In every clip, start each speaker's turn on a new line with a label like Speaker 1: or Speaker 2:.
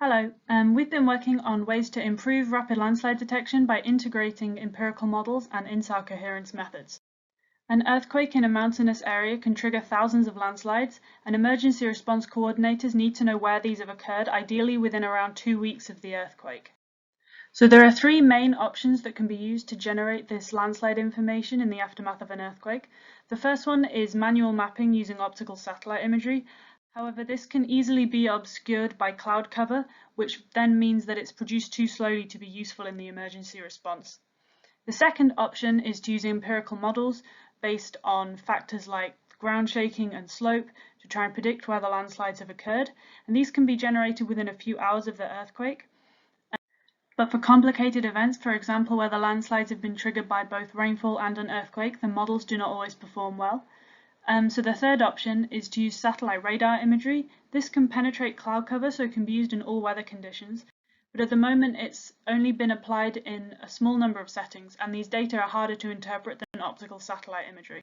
Speaker 1: Hello, we've been working on ways to improve rapid landslide detection by integrating empirical models and InSAR coherence methods. An earthquake in a mountainous area can trigger thousands of landslides, and emergency response coordinators need to know where these have occurred, ideally within around 2 weeks of the earthquake. So there are three main options that can be used to generate this landslide information in the aftermath of an earthquake. The first one is manual mapping using optical satellite imagery. However, this can easily be obscured by cloud cover, which then means that it's produced too slowly to be useful in the emergency response. The second option is to use empirical models based on factors like ground shaking and slope to try and predict where the landslides have occurred, and these can be generated within a few hours of the earthquake. But for complicated events, for example, where the landslides have been triggered by both rainfall and an earthquake, the models do not always perform well. So the third option is to use satellite radar imagery. This can penetrate cloud cover, so it can be used in all weather conditions. But at the moment, it's only been applied in a small number of settings, and these data are harder to interpret than optical satellite imagery.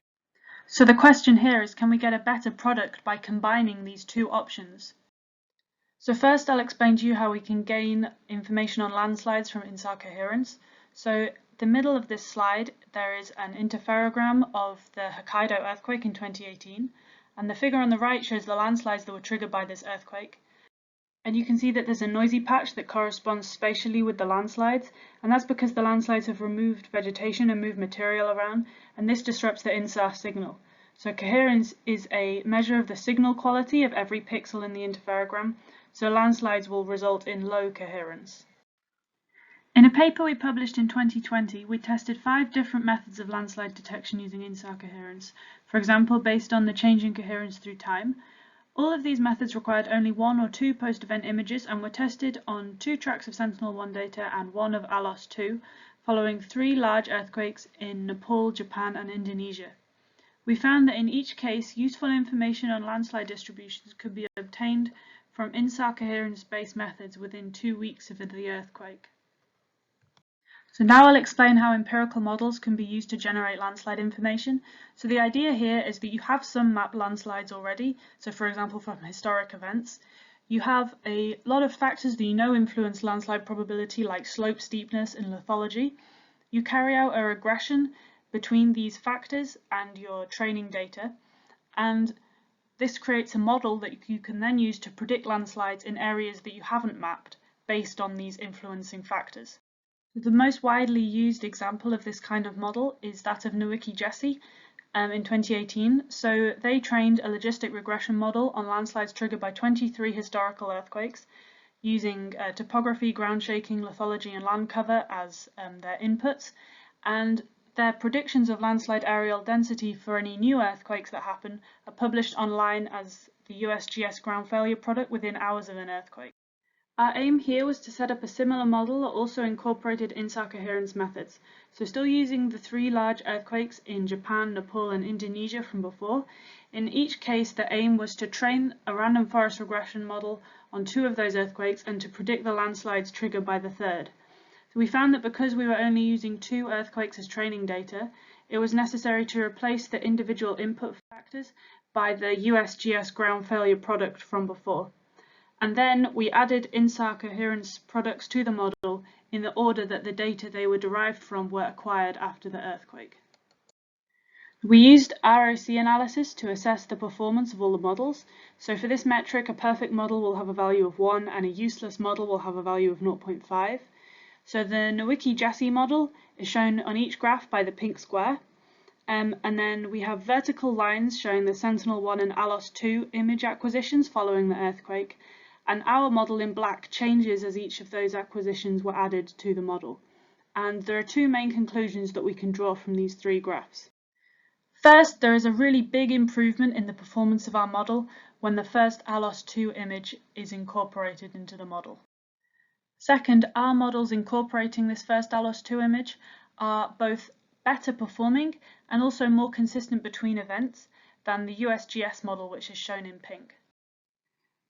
Speaker 1: So the question here is, can we get a better product by combining these two options? So first, I'll explain to you how we can gain information on landslides from InSAR coherence. So the middle of this slide, there is an interferogram of the Hokkaido earthquake in 2018, and the figure on the right shows the landslides that were triggered by this earthquake. And you can see that there's a noisy patch that corresponds spatially with the landslides, and that's because the landslides have removed vegetation and moved material around, and this disrupts the InSAR signal. So coherence is a measure of the signal quality of every pixel in the interferogram, so landslides will result in low coherence. In a paper we published in 2020, we tested 5 different methods of landslide detection using InSAR coherence, for example, based on the change in coherence through time. All of these methods required only 1 or 2 post-event images and were tested on 2 tracks of Sentinel-1 data and 1 of ALOS-2, following 3 large earthquakes in Nepal, Japan and Indonesia. We found that in each case, useful information on landslide distributions could be obtained from InSAR coherence-based methods within 2 weeks of the earthquake. So now I'll explain how empirical models can be used to generate landslide information. So the idea here is that you have some mapped landslides already, so for example from historic events. You have a lot of factors that you know influence landslide probability, like slope, steepness and lithology. You carry out a regression between these factors and your training data, and this creates a model that you can then use to predict landslides in areas that you haven't mapped based on these influencing factors. The most widely used example of this kind of model is that of Géoscience in 2018. So they trained a logistic regression model on landslides triggered by 23 historical earthquakes using topography, ground shaking, lithology and land cover as their inputs, and their predictions of landslide areal density for any new earthquakes that happen are published online as the USGS ground failure product within hours of an earthquake. Our aim here was to set up a similar model that also incorporated InSAR coherence methods. So still using the 3 large earthquakes in Japan, Nepal and Indonesia from before. In each case, the aim was to train a random forest regression model on 2 of those earthquakes and to predict the landslides triggered by the third. So we found that because we were only using 2 earthquakes as training data, it was necessary to replace the individual input factors by the USGS ground failure product from before. And then we added InSAR coherence products to the model in the order that the data they were derived from were acquired after the earthquake. We used ROC analysis to assess the performance of all the models. So for this metric, a perfect model will have a value of 1 and a useless model will have a value of 0.5. So the Géoscience model is shown on each graph by the pink square. And then we have vertical lines showing the Sentinel-1 and ALOS-2 image acquisitions following the earthquake. And our model in black changes as each of those acquisitions were added to the model. And there are 2 main conclusions that we can draw from these 3 graphs. First, there is a really big improvement in the performance of our model when the first ALOS-2 image is incorporated into the model. Second, our models incorporating this first ALOS-2 image are both better performing and also more consistent between events than the USGS model, which is shown in pink.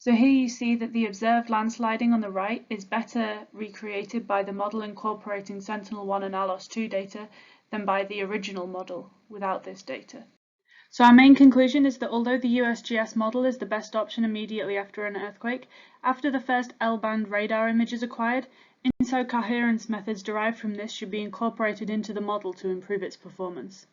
Speaker 1: So here you see that the observed landsliding on the right is better recreated by the model incorporating Sentinel-1 and ALOS-2 data than by the original model without this data. So our main conclusion is that although the USGS model is the best option immediately after an earthquake, after the first L-band radar image is acquired, InSAR coherence methods derived from this should be incorporated into the model to improve its performance.